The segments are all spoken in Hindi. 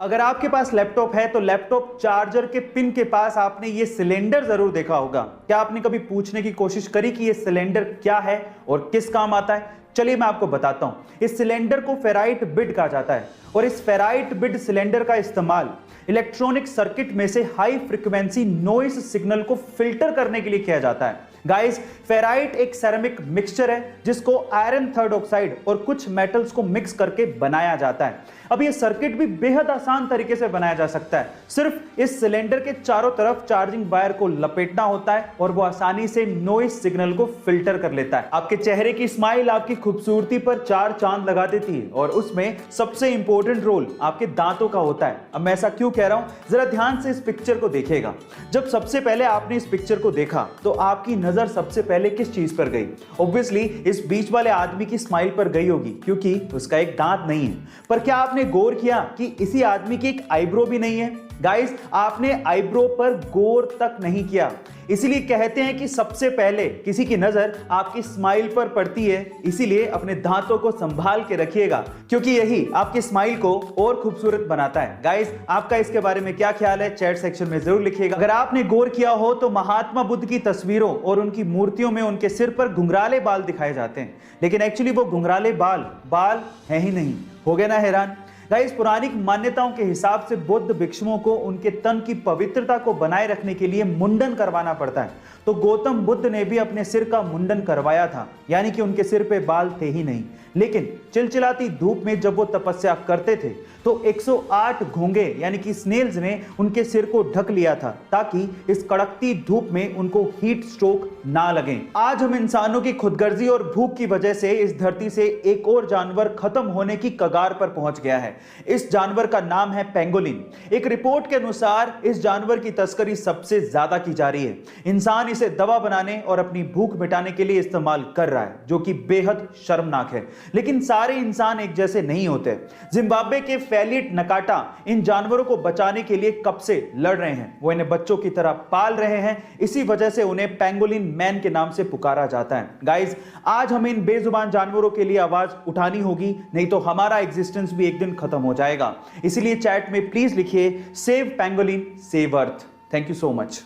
अगर आपके पास लैपटॉप है तो लैपटॉप चार्जर के पिन के पास आपने ये सिलेंडर जरूर देखा होगा। क्या आपने कभी पूछने की कोशिश करी कि ये सिलेंडर क्या है और किस काम आता है? चलिए मैं आपको बताता हूं। इस सिलेंडर को फेराइट बिड कहा जाता है और इस फेराइट बिड सिलेंडर का इस्तेमाल इलेक्ट्रॉनिक सर्किट में से हाई फ्रीक्वेंसी नॉइस सिग्नल को फिल्टर करने के लिए किया जाता है। गाइस, फेराइट एक सेरेमिक मिक्सचर है जिसको आयरन थर्ड ऑक्साइड और कुछ मेटल्स को मिक्स करके बनाया जाता है। अब ये सर्किट भी बेहद आसान तरीके से बनाया जा सकता है। सिर्फ इस सिलेंडर के चारों तरफ चार्जिंग वायर को लपेटना होता है और वो आसानी से नॉइस सिग्नल को फिल्टर कर लेता है। आपके चेहरे की स्माइल आपकी खूबसूरती पर चार चांद लगा देती है और उसमें सबसे इंपॉर्टेंट रोल आपके दांतों का होता है। अब मैं ऐसा क्यों कह रहा हूं, जरा ध्यान से इस पिक्चर को देखिएगा। जब सबसे पहले आपने इस पिक्चर को देखा तो आपकी नजर सबसे पहले किस चीज पर गई? ऑब्वियसली इस बीच वाले आदमी की स्माइल पर गई होगी क्योंकि उसका एक दांत नहीं है। पर क्या आपने गौर किया कि इसी आदमी की एक आईब्रो भी नहीं है? गाइस, आपने आईब्रो पर गौर तक नहीं किया। इसीलिए कहते हैं कि सबसे पहले किसी की नजर आपकी स्माइल पर पड़ती है। इसीलिए अपने दांतों को संभाल के रखिएगा क्योंकि यही आपकी स्माइल को और खूबसूरत बनाता है। गाइस, आपका इसके बारे में क्या ख्याल है चैट सेक्शन में जरूर लिखिएगा। अगर आपने गौर किया हो तो महात्मा बुद्ध की तस्वीरों और उनकी मूर्तियों में उनके सिर पर घुंघराले बाल दिखाए जाते हैं, लेकिन एक्चुअली वो घुंघराले बाल है ही नहीं। हो गए ना हैरान? गाइस, पुरानी मान्यताओं के हिसाब से बौद्ध भिक्षुओं को उनके तन की पवित्रता को बनाए रखने के लिए मुंडन करवाना पड़ता है। तो गौतम बुद्ध ने भी अपने सिर का मुंडन करवाया था, यानी कि उनके सिर पे बाल थे ही नहीं। लेकिन चिलचिलाती धूप में जब वो तपस्या करते थे तो 108 घोंगे यानी कि स्नेल्स ने उनके सिर को ढक लिया था ताकि इस कड़कती धूप में उनको हीट स्ट्रोक ना लगे। आज हम इंसानों की खुदगर्जी और भूख की वजह से इस धरती से एक और जानवर खत्म होने की कगार पर पहुंच गया है। इस जानवर का नाम है पेंगोलिन। एक रिपोर्ट के अनुसार इस जानवर की तस्करी सबसे ज्यादा की जा रही है। इंसान इसे दवा बनाने और अपनी भूख मिटाने के लिए इस्तेमाल कर रहा है, जो कि बेहद शर्मनाक है। लेकिन सारे इंसान एक जैसे नहीं होते। जिम्बाब्वे के फैलिट नकाटा इन जानवरों को बचाने के लिए कब से लड़ रहे हैं। वो इन्हें बच्चों की तरह पाल रहे हैं। इसी वजह से उन्हें पेंगोलिन मैन के नाम से पुकारा जाता है। गाइस, आज हमें इन बेजुबान जानवरों के लिए आवाज उठानी होगी, नहीं तो हमारा एग्जिस्टेंस भी एक दिन खत्म हो जाएगा। इसलिए चैट में प्लीज लिखिए save pangolin save earth. Thank you so much.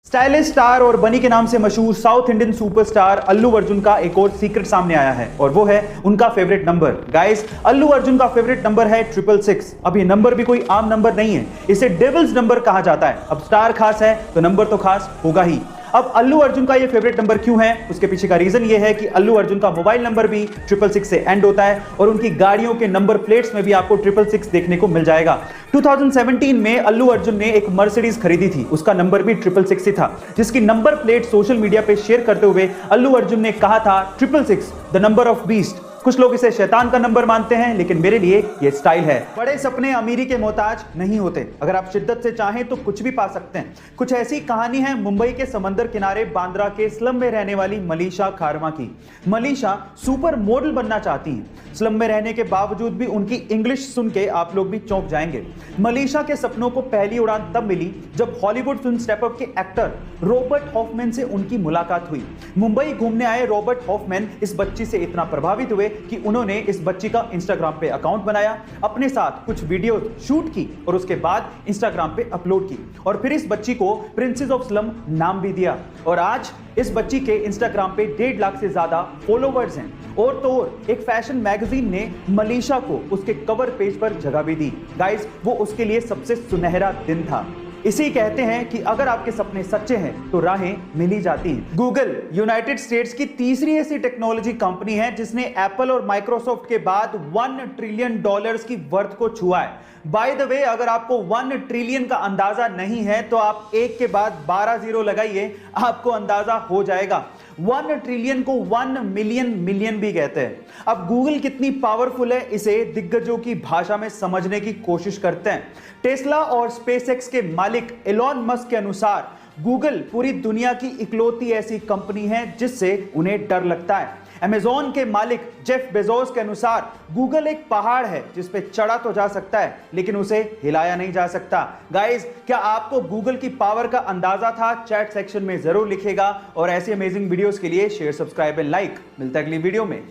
Stylish star और बनी के नाम से मशहूर south Indian superstar Allu Arjun का एक और सीक्रेट सामने आया है और वो है उनका favourite number. Guys, Allu Arjun का फेवरेट नंबर है 666। अब ये नंबर भी कोई आम नंबर नहीं है, इसे डेविल्स नंबर कहा जाता है। अब स्टार खास है तो नंबर तो खास होगा ही। अब अल्लू अर्जुन का ये फेवरेट नंबर क्यों है, उसके पीछे का रीजन ये है कि अल्लू अर्जुन का मोबाइल नंबर भी 666 से एंड होता है और उनकी गाड़ियों के नंबर प्लेट्स में भी आपको 666 देखने को मिल जाएगा। 2017 में अल्लू अर्जुन ने एक मर्सिडीज खरीदी थी, उसका नंबर भी 666 ही था, जिसकी नंबर प्लेट सोशल मीडिया पे शेयर करते हुए अल्लू अर्जुन ने कहा था 666 द नंबर ऑफ बीस्ट। कुछ लोग इसे शैतान का नंबर मानते हैं, लेकिन मेरे लिए ये स्टाइल है। बड़े सपने अमीरी के मोहताज नहीं होते। अगर आप शिद्दत से चाहें तो कुछ भी पा सकते हैं। कुछ ऐसी कहानी है मुंबई के समंदर किनारे बांद्रा के स्लम में रहने वाली मलीशा खारमा की। मलीशा सुपर मॉडल बनना चाहती हैं। स्लम में रहने के बावजूद भी उनकी इंग्लिश सुन के आप लोग भी चौंक जाएंगे। मलीशा के सपनों को पहली उड़ान तब मिली जब हॉलीवुड फिल्म स्टेप अप के एक्टर रॉबर्ट हॉफमैन से उनकी मुलाकात हुई। मुंबई घूमने आए रॉबर्ट हॉफमैन इस बच्ची से इतना प्रभावित हुए कि उन्होंने इस बच्ची का इंस्टाग्राम पे अकाउंट बनाया, अपने साथ कुछ वीडियो शूट की और उसके बाद इंस्टाग्राम पे अपलोड की और फिर इस बच्ची को प्रिंसेस ऑफ स्लम नाम भी दिया। और आज इस बच्ची के इंस्टाग्राम पे 1.5 लाख से ज्यादा फॉलोवर्स हैं। और तो और एक फैशन मैगजीन ने मलीशा को उसके कवर पेज पर जगह भी दी। गाइस, वो उसके लिए सबसे सुनहरा दिन था। इसी कहते हैं कि अगर आपके सपने सच्चे हैं तो राहें मिली जाती हैं। गूगल यूनाइटेड स्टेट्स की तीसरी ऐसी टेक्नोलॉजी कंपनी है जिसने एप्पल और माइक्रोसॉफ्ट के बाद $1 ट्रिलियन की वर्थ को छुआ है। बाय द वे, अगर आपको 1 ट्रिलियन का अंदाजा नहीं है तो आप एक के बाद 12 जीरो लगाइए, आपको अंदाजा हो जाएगा। 1 ट्रिलियन को 1 मिलियन भी कहते हैं। अब गूगल कितनी पावरफुल है, इसे दिग्गजों की भाषा में समझने की कोशिश करते हैं। टेस्ला और स्पेसएक्स के मालिक एलॉन मस्क के अनुसार गूगल पूरी दुनिया की इकलौती ऐसी कंपनी है जिससे उन्हें डर लगता है। अमेज़न के मालिक जेफ बेजोस के अनुसार गूगल एक पहाड़ है जिस पे चढ़ा तो जा सकता है लेकिन उसे हिलाया नहीं जा सकता। गाइस, क्या आपको गूगल की पावर का अंदाजा था? चैट सेक्शन में जरूर लिखिएगा और ऐसी अमेजिंग वीडियोस के लिए शेयर, सब्सक्राइब एंड लाइक। मिलता है अगली वीडियो में।